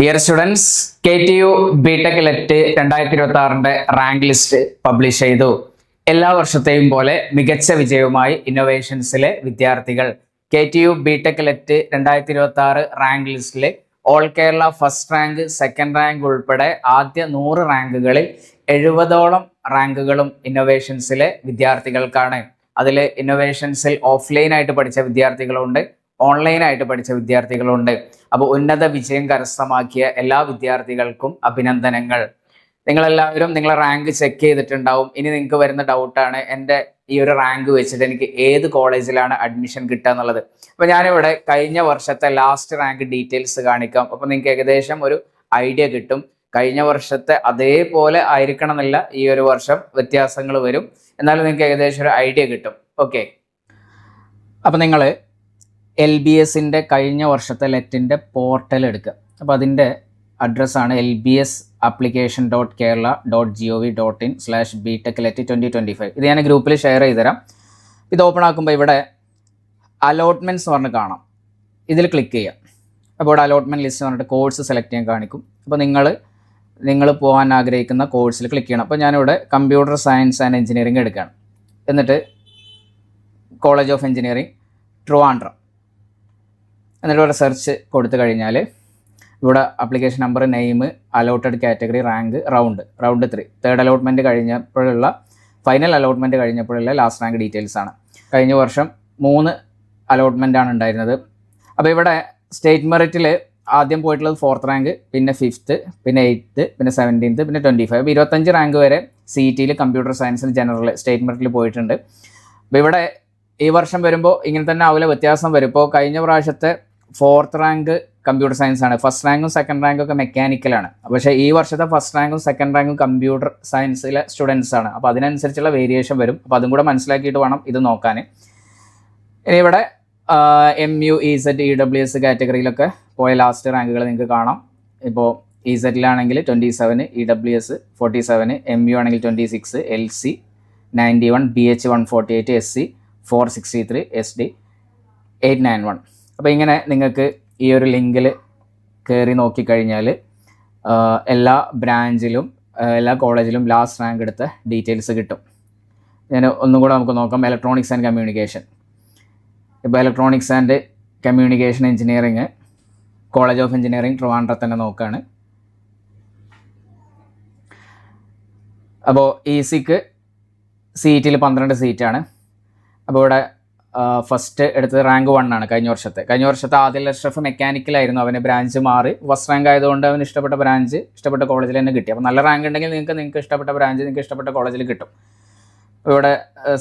Dear students, KTU BTech LET 2026 rank list publish ചെയ്തു. എല്ലാ വർഷത്തെയും പോലെ മികച്ച വിജയവുമായി ഇന്നോവേഷൻസിലെ വിദ്യാർത്ഥികൾ KTU ബിടെക് ലെറ്റ് 2026 റാങ്ക് ലിസ്റ്റിൽ all Kerala first rank, second rank ഉൾപ്പെടെ ആദ്യ 100 റാങ്കുകളിൽ 70ഓളം റാങ്കുകളും ഇന്നോവേഷൻസിലെ വിദ്യാർത്ഥികൾക്കാണ്. അതിൽ ഇന്നോവേഷൻസിൽ ഓഫ്ലൈനായിട്ട് പഠിച്ച വിദ്യാർത്ഥികളുണ്ട്, ഓൺലൈനായിട്ട് പഠിച്ച വിദ്യാർത്ഥികളുണ്ട്. അപ്പോൾ ഉന്നത വിജയം കരസ്ഥമാക്കിയ എല്ലാ വിദ്യാർത്ഥികൾക്കും അഭിനന്ദനങ്ങൾ. നിങ്ങളെല്ലാവരും നിങ്ങളെ റാങ്ക് ചെക്ക് ചെയ്തിട്ടുണ്ടാവും. ഇനി നിങ്ങൾക്ക് വരുന്ന ഡൗട്ടാണ്, എൻ്റെ ഈ ഒരു റാങ്ക് വെച്ചിട്ട് എനിക്ക് ഏത് കോളേജിലാണ് അഡ്മിഷൻ കിട്ടുക എന്നുള്ളത്. അപ്പോൾ ഞാനിവിടെ കഴിഞ്ഞ വർഷത്തെ ലാസ്റ്റ് റാങ്ക് ഡീറ്റെയിൽസ് കാണിക്കാം. അപ്പോൾ നിങ്ങൾക്ക് ഏകദേശം ഒരു ഐഡിയ കിട്ടും. കഴിഞ്ഞ വർഷത്തെ അതേപോലെ ആയിരിക്കണം എന്നില്ല, ഈ ഒരു വർഷം വ്യത്യാസങ്ങൾ വരും, എന്നാലും നിങ്ങൾക്ക് ഏകദേശം ഒരു ഐഡിയ കിട്ടും. ഓക്കെ, അപ്പോൾ നിങ്ങൾ LBSൻ്റെ കഴിഞ്ഞ വർഷത്തെ ലെറ്റിൻ്റെ പോർട്ടൽ എടുക്കുക. അപ്പോൾ അതിൻ്റെ അഡ്രസ്സാണ് lbsapplication.kerala.gov.in/btechlet2025. ഇത് ഞാൻ ഗ്രൂപ്പിൽ ഷെയർ ചെയ്തുതരാം. ഇത് ഓപ്പൺ ആക്കുമ്പോൾ ഇവിടെ അലോട്ട്മെൻറ്റ്സ് പറഞ്ഞ് കാണാം. ഇതിൽ ക്ലിക്ക് ചെയ്യാം. അപ്പോൾ ഇവിടെ അലോട്ട്മെൻറ്റ് ലിസ്റ്റ് പറഞ്ഞിട്ട് കോഴ്സ് സെലക്ട് ചെയ്യാൻ കാണിക്കും. അപ്പോൾ നിങ്ങൾ പോകാൻ ആഗ്രഹിക്കുന്ന കോഴ്സിൽ ക്ലിക്ക് ചെയ്യണം. അപ്പോൾ ഞാനിവിടെ കമ്പ്യൂട്ടർ സയൻസ് ആൻഡ് എഞ്ചിനീയറിംഗ് എടുക്കുകയാണ്. എന്നിട്ട് കോളേജ് ഓഫ് എഞ്ചിനീയറിംഗ് ട്രിവാൻഡ്രം എന്നിട്ട് ഇവിടെ സെർച്ച് കൊടുത്തു കഴിഞ്ഞാൽ ഇവിടെ application number, name, allotted category, rank, round 3, third allotment കഴിഞ്ഞപ്പോഴുള്ള ഫൈനൽ അലോട്ട്മെൻറ്റ് കഴിഞ്ഞപ്പോഴുള്ള ലാസ്റ്റ് റാങ്ക് ഡീറ്റെയിൽസ് ആണ്. കഴിഞ്ഞ വർഷം 3 അലോട്ട്മെൻറ്റാണ് ഉണ്ടായിരുന്നത്. അപ്പോൾ ഇവിടെ സ്റ്റേറ്റ് മെറിറ്റിൽ ആദ്യം പോയിട്ടുള്ളത് 4th റാങ്ക്, പിന്നെ 5th, പിന്നെ 8th, പിന്നെ 17th, പിന്നെ 25. 25 റാങ്ക് വരെ CETയിൽ കമ്പ്യൂട്ടർ സയൻസിൽ ജനറൽ സ്റ്റേറ്റ് മെറിറ്റിൽ പോയിട്ടുണ്ട്. അപ്പോൾ ഇവിടെ ഈ വർഷം വരുമ്പോൾ ഇങ്ങനെ തന്നെ ആവില്ല, വ്യത്യാസം വരും. ഇപ്പോൾ കഴിഞ്ഞ പ്രാവശ്യത്തെ 4th റാങ്ക് കമ്പ്യൂട്ടർ സയൻസ് ആണ്, ഫസ്റ്റ് റാങ്കും സെക്കൻഡ് റാങ്കും ഒക്കെ മെക്കാനിക്കലാണ്. പക്ഷേ ഈ വർഷത്തെ ഫസ്റ്റ് റാങ്കും സെക്കൻഡ് റാങ്കും കമ്പ്യൂട്ടർ സയൻസിലെ സ്റ്റുഡൻസ് ആണ്. അപ്പോൾ അതിനനുസരിച്ചുള്ള വേരിയേഷൻ വരും. അപ്പോൾ അതും കൂടെ മനസ്സിലാക്കിയിട്ട് വേണം ഇത് നോക്കാൻ. ഇനി ഇവിടെ MU, EZ, EWS കാറ്റഗറിയിലൊക്കെ പോയ ലാസ്റ്റ് റാങ്കുകൾ നിങ്ങൾക്ക് കാണാം. ഇപ്പോൾ EZലാണെങ്കിൽ 27, EWS 47, MU ആണെങ്കിൽ 26, LC 91, BH 148, SC 463, SD 891. അപ്പോൾ ഇങ്ങനെ നിങ്ങൾക്ക് ഈ ഒരു ലിങ്കിൽ കയറി നോക്കിക്കഴിഞ്ഞാൽ എല്ലാ ബ്രാഞ്ചിലും എല്ലാ കോളേജിലും ലാസ്റ്റ് റാങ്ക് എടുത്ത ഡീറ്റെയിൽസ് കിട്ടും. ഞാൻ ഒന്നും കൂടെ നമുക്ക് നോക്കാം. Electronics and communication. ഇപ്പോൾ electronics and communication engineering college of engineering Trivandrum തന്നെ നോക്കുകയാണ്. അപ്പോൾ ECക്ക് CETയിൽ 12 സീറ്റാണ്. അപ്പോൾ ഇവിടെ ഫസ്റ്റ് എടുത്തത് റാങ്ക് 1 ആണ്. കഴിഞ്ഞ വർഷത്തെ ആദിൽ അഷ്റഫ് മെക്കാനിക്കലായിരുന്നു. അവന് ബ്രാഞ്ച് മാറി ഫസ്റ്റ് റാങ്ക് ആയതുകൊണ്ട് അവന് ഇഷ്ടപ്പെട്ട ബ്രാഞ്ച് ഇഷ്ടപ്പെട്ട കോളേജിൽ തന്നെ കിട്ടി. അപ്പോൾ നല്ല റാങ്ക് ഉണ്ടെങ്കിൽ നിങ്ങൾക്ക് ഇഷ്ടപ്പെട്ട ബ്രാഞ്ച് നിങ്ങൾക്ക് ഇഷ്ടപ്പെട്ട കോളേജിൽ കിട്ടും. ഇവിടെ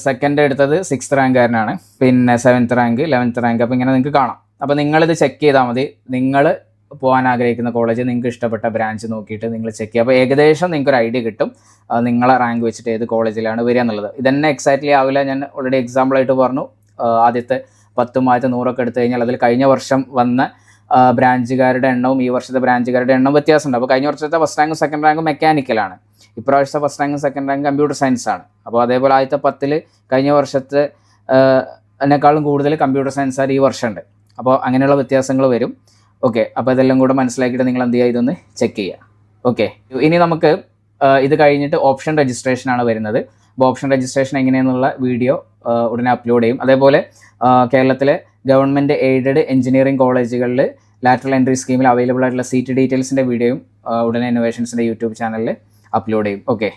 സെക്കൻഡ് എടുത്തത് 6th റാങ്കുകാരനാണ്, പിന്നെ 7th റാങ്ക്, 11th റാങ്ക്. അപ്പോൾ ഇങ്ങനെ നിങ്ങൾക്ക് കാണാം. അപ്പോൾ നിങ്ങളിത് ചെക്ക് ചെയ്താൽ മതി. നിങ്ങൾ പോകാൻ ആഗ്രഹിക്കുന്ന കോളേജ്, നിങ്ങൾക്ക് ഇഷ്ടപ്പെട്ട ബ്രാഞ്ച് നോക്കിയിട്ട് നിങ്ങൾ ചെക്ക് ചെയ്യുക. അപ്പോൾ ഏകദേശം നിങ്ങൾക്കൊരു ഐഡിയ കിട്ടും നിങ്ങളെ റാങ്ക് വെച്ചിട്ട് ഏത് കോളേജിലാണ് വരിക എന്നുള്ളത്. ഇതന്നെ എക്സാക്ട്ലി ആവില്ല. ഞാൻ ഓൾറെഡി എക്സാമ്പിളായിട്ട് പറഞ്ഞു. ആദ്യത്തെ 10, 100 എടുത്തു കഴിഞ്ഞാൽ അതിൽ കഴിഞ്ഞ വർഷം വന്ന ബ്രാഞ്ചുകാരുടെ എണ്ണവും ഈ വർഷത്തെ ബ്രാഞ്ചുകാരുടെ എണ്ണം വ്യത്യാസമുണ്ട്. അപ്പോൾ കഴിഞ്ഞ വർഷത്തെ ഫസ്റ്റ് റാങ്കും സെക്കൻഡ് റാങ്കും മെക്കാനിക്കലാണ്, ഇപ്രാവശ്യത്തെ ഫസ്റ്റ് റാങ്കും സെക്കൻഡ് റാങ്കും കമ്പ്യൂട്ടർ സയൻസ് ആണ്. അപ്പോൾ അതേപോലെ ആദ്യത്തെ 10 കഴിഞ്ഞ വർഷത്തെ എന്നെക്കാളും കൂടുതൽ കമ്പ്യൂട്ടർ സയൻസ് ഈ വർഷമുണ്ട്. അപ്പോൾ അങ്ങനെയുള്ള വ്യത്യാസങ്ങൾ വരും. ഓക്കെ, അപ്പോൾ ഇതെല്ലാം കൂടെ മനസ്സിലാക്കിയിട്ട് നിങ്ങൾ എന്ത് ചെയ്യുക, ഇതൊന്ന് ചെക്ക് ചെയ്യുക. ഓക്കെ, ഇനി നമുക്ക് ഇത് കഴിഞ്ഞിട്ട് ഓപ്ഷൻ രജിസ്ട്രേഷൻ ആണ് വരുന്നത്. അപ്പോൾ ഓപ്ഷൻ രജിസ്ട്രേഷൻ എങ്ങനെയെന്നുള്ള വീഡിയോ ഉടനെ അപ്ലോഡ് ചെയ്യും. അതേപോലെ കേരളത്തിലെ ഗവൺമെൻറ് എയ്ഡഡ് എഞ്ചിനീയറിംഗ് കോളേജുകളിൽ ലാറ്ററൽ എൻട്രി സ്കീമിൽ അവൈലബിൾ ആയിട്ടുള്ള സീറ്റ് ഡീറ്റെയിൽസിൻ്റെ വീഡിയോയും ഉടനെ ഇന്നോവേഷൻസിൻ്റെ യൂട്യൂബ് ചാനലിൽ അപ്ലോഡ് ചെയ്യും. ഓക്കെ.